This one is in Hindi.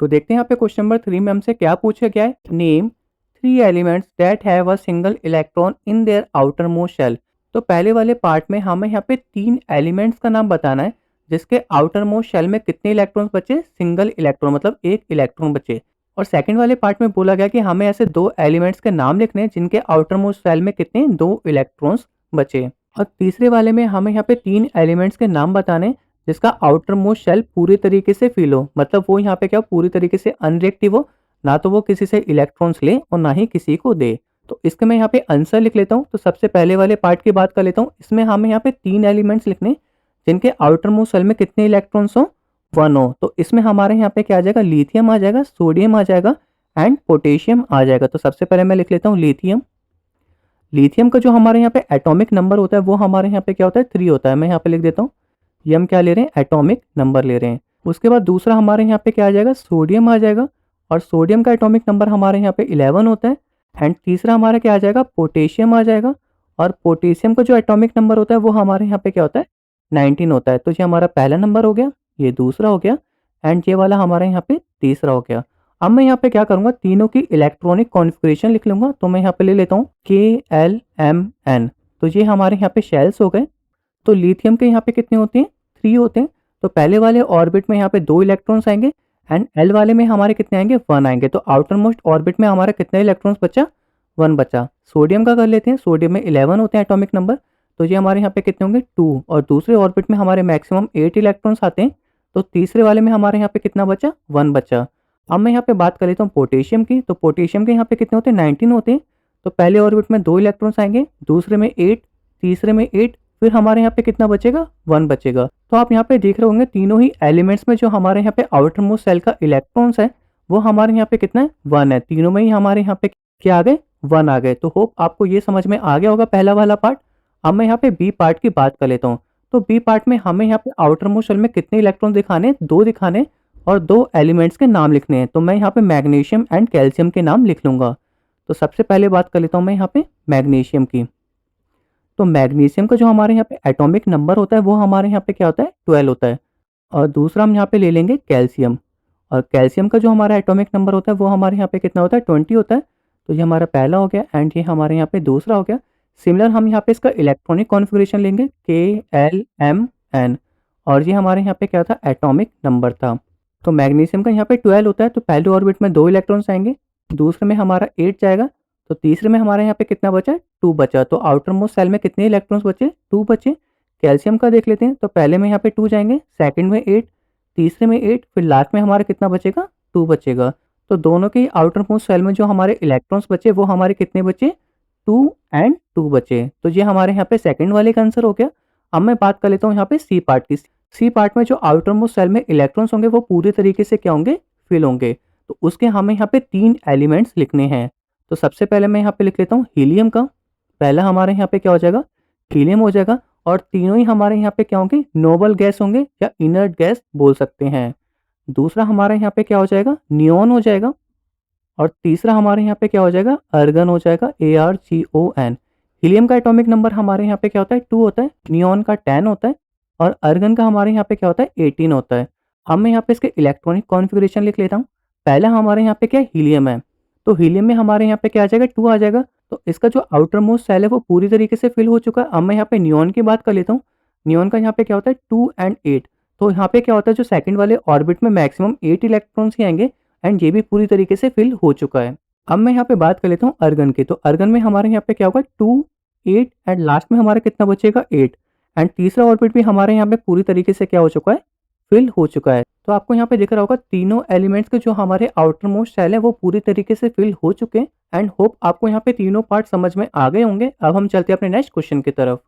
तो देखते हैं यहाँ पे क्वेश्चन नंबर 3 में हमसे क्या पूछा गया है। Name 3 elements that have a single electron in their outermost shell. तो पहले वाले पार्ट में हमें यहाँ पे 3 एलिमेंट्स का नाम बताना है जिसके आउटर मोस्ट शेल में कितने इलेक्ट्रॉन्स बचे, सिंगल इलेक्ट्रॉन मतलब एक इलेक्ट्रॉन बचे। और सेकंड वाले पार्ट में बोला गया कि हमें ऐसे 2 एलिमेंट्स के नाम लिखने हैं जिनके आउटर मोस्ट शेल में कितने 2 इलेक्ट्रॉन्स बचे। और तीसरे वाले में हमें यहाँ पे 3 एलिमेंट्स के नाम बताने हैं जिसका आउटर मोस्ट शेल पूरी तरीके से फिल हो, मतलब वो यहाँ पे क्या पूरी तरीके से अनरिएक्टिव हो, ना तो वो किसी से इलेक्ट्रॉन्स ले और ना ही किसी को दे। तो इसके मैं यहाँ पे आंसर लिख लेता हूँ। तो सबसे पहले वाले पार्ट की बात कर लेता हूँ। इसमें हमें यहाँ पे 3 एलिमेंट्स लिखने जिनके आउटर मोस्ट शेल में कितने इलेक्ट्रॉन्स हो, 1 हो। तो इसमें हमारे यहाँ पे क्या आ जाएगा, लिथियम आ जाएगा, सोडियम आ जाएगा एंड पोटेशियम आ जाएगा। तो सबसे पहले मैं लिख लेता हूँ लिथियम। लिथियम का जो हमारे यहाँ पे एटॉमिक नंबर होता है वो हमारे यहाँ पे क्या होता है, 3 होता है। मैं यहाँ पे लिख देता हूँ, ये हम क्या ले रहे हैं, एटॉमिक नंबर ले रहे हैं। उसके बाद दूसरा हमारे यहाँ पे क्या आ जाएगा, सोडियम आ जाएगा और सोडियम का एटॉमिक नंबर हमारे यहाँ पे 11 होता है। एंड तीसरा हमारा क्या आ जाएगा, पोटेशियम आ जाएगा और पोटेशियम का जो एटॉमिक नंबर होता है वो हमारे यहाँ पे क्या होता है, 19 होता है। तो ये हमारा पहला नंबर हो गया, ये दूसरा हो गया एंड ये वाला हमारे यहाँ पे तीसरा हो गया। अब मैं यहाँ पे क्या करूँगा, तीनों की इलेक्ट्रॉनिक कॉन्फ़िगरेशन लिख लूँगा। तो मैं यहाँ पे ले लेता हूँ KLMN। तो ये हमारे यहाँ पे शेल्स हो गए। तो लिथियम के यहाँ पे कितने होते हैं, 3 होते हैं। तो पहले वाले ऑर्बिट में यहाँ पे 2 इलेक्ट्रॉन्स आएंगे एंड एल वाले में हमारे कितने आएंगे, 1 आएंगे। तो आउटर मोस्ट ऑर्बिट में हमारा कितने इलेक्ट्रॉन्स बचा, 1 बचा। सोडियम का कर लेते हैं, सोडियम में 11 होते हैं एटॉमिक नंबर। तो ये हमारे यहाँ पे कितने होंगे, 2। और दूसरे ऑर्बिट में हमारे मैक्सिमम 8 इलेक्ट्रॉन्स आते हैं। तो तीसरे वाले में हमारे यहाँ पे कितना बचा, 1 बचा। अब मैं यहाँ पे बात कर लेता हूँ पोटेशियम की। तो पोटेशियम के यहाँ पे कितने होते हैं, 19 होते हैं। तो पहले ऑर्बिट में 2 इलेक्ट्रॉन्स आएंगे, दूसरे में 8, तीसरे में 8, फिर हमारे यहाँ पे कितना बचेगा, 1 बचेगा। तो आप यहाँ पे देख रहे होंगे तीनों ही एलिमेंट्स में जो हमारे यहाँ पे आउटर मोस्ट शेल का इलेक्ट्रॉन्स है वो हमारे यहाँ पे कितना है, 1 है। तीनों में ही हमारे यहाँ पे क्या आ गए, 1 आ गए। तो होप आपको ये समझ में आ गया होगा पहला वाला पार्ट। अब मैं यहाँ पे बी पार्ट की बात कर लेता हूँ। तो बी पार्ट में हमें यहाँ पे आउटर मोस्ट शेल में कितने इलेक्ट्रॉन दिखाने, 2 दिखाने और 2 एलिमेंट्स के नाम लिखने हैं। तो मैं यहाँ पे मैग्नीशियम एंड कैल्शियम के नाम लिख लूंगा। तो सबसे पहले बात कर लेता हूँ मैं यहाँ पे मैग्नीशियम की। तो मैग्नीशियम का जो हमारे यहाँ पे एटॉमिक नंबर होता है वो हमारे यहाँ पे क्या होता है, 12 होता है। और दूसरा हम यहाँ पे ले लेंगे कैल्शियम। और कैल्शियम का जो हमारा एटॉमिक नंबर होता है वो हमारे यहाँ पे कितना होता है, 20 होता है। तो ये हमारा पहला हो गया एंड ये हमारे यहाँ पे दूसरा हो गया। सिमिलर हम यहाँ पे इसका इलेक्ट्रॉनिक कॉन्फ़िगरेशन लेंगे KLMN। और ये हमारे यहाँ पे क्या था, एटॉमिक नंबर था। तो मैग्नीशियम का यहाँ पे 12 होता है। तो पहले ऑर्बिट में 2 इलेक्ट्रॉन्स आएंगे, दूसरे में हमारा 8 जाएगा। तो तीसरे में हमारे यहाँ पे कितना बचा, 2 बचा। तो आउटर मोस्ट शेल में कितने इलेक्ट्रॉन्स बचे, 2 बचे। कैल्शियम का देख लेते हैं। तो पहले में यहाँ पे 2 जाएंगे, सेकंड में 8, तीसरे में 8, फिर लास्ट में हमारा कितना बचेगा, 2 बचेगा। तो दोनों के आउटर मोस्ट शेल में जो हमारे इलेक्ट्रॉन्स बचे वो हमारे कितने बचे, 2 एंड 2 बचे। तो ये हमारे यहाँ पे सेकंड वाले का आंसर हो गया। अब मैं बात कर लेता हूँ यहाँ पे सी पार्ट की। सी पार्ट में जो आउटर मोस्ट शेल में इलेक्ट्रॉन्स होंगे वो पूरी तरीके से क्या होंगे, फिल होंगे। तो उसके हमें यहाँ पे 3 एलिमेंट्स लिखने हैं। तो सबसे पहले मैं यहाँ पे लिख लेता हूँ हीलियम का। पहला हमारे यहाँ पे क्या हो जाएगा, हीलियम हो जाएगा। और तीनों ही हमारे यहाँ पे क्या होंगे, नोबल गैस होंगे या इनर्ट गैस बोल सकते हैं। दूसरा हमारे यहाँ पे क्या हो जाएगा, नियॉन हो जाएगा। और तीसरा हमारे यहाँ पे क्या हो जाएगा, अर्गन हो जाएगा, ARGON। हीलियम का एटॉमिक नंबर हमारे यहाँ पे क्या होता है, 2 होता है। नियॉन का 10 होता है और अर्गन का हमारे यहाँ पे क्या होता है, 18 होता है। अब मैं यहाँ पे इसके इलेक्ट्रॉनिक कॉन्फ़िगरेशन लिख लेता हूँ। पहला हमारे यहाँ पे क्या है, हीलियम है। तो हीलियम में हमारे यहाँ पे क्या आ जाएगा, 2 आ जाएगा। तो इसका जो आउटर मोस्ट शेल है वो पूरी तरीके से फिल हो चुका है। अब मैं यहाँ पे नियॉन की बात कर लेता हूँ। नियॉन का यहाँ पे क्या होता है, 2 एंड 8। तो यहाँ पे क्या होता है, जो सेकंड वाले ऑर्बिट में मैक्सिमम 8 इलेक्ट्रॉन्स ही आएंगे एंड ये भी पूरी तरीके से फिल हो चुका है। अब मैं यहाँ पे बात कर लेता हूँ अर्गन की। तो अर्गन में हमारे यहाँ पे क्या होगा, 2, 8 एंड लास्ट में हमारा कितना बचेगा, 8। एंड तीसरा ऑर्बिट भी हमारे यहाँ पे पूरी तरीके से क्या हो चुका है, फिल हो चुका है। तो आपको यहाँ पे दिख रहा होगा तीनों एलिमेंट्स के जो हमारे आउटर मोस्ट शेल है वो पूरी तरीके से फिल हो चुके हैं। एंड होप आपको यहाँ पे तीनों पार्ट समझ में आ गए होंगे। अब हम चलते हैं अपने नेक्स्ट क्वेश्चन की तरफ।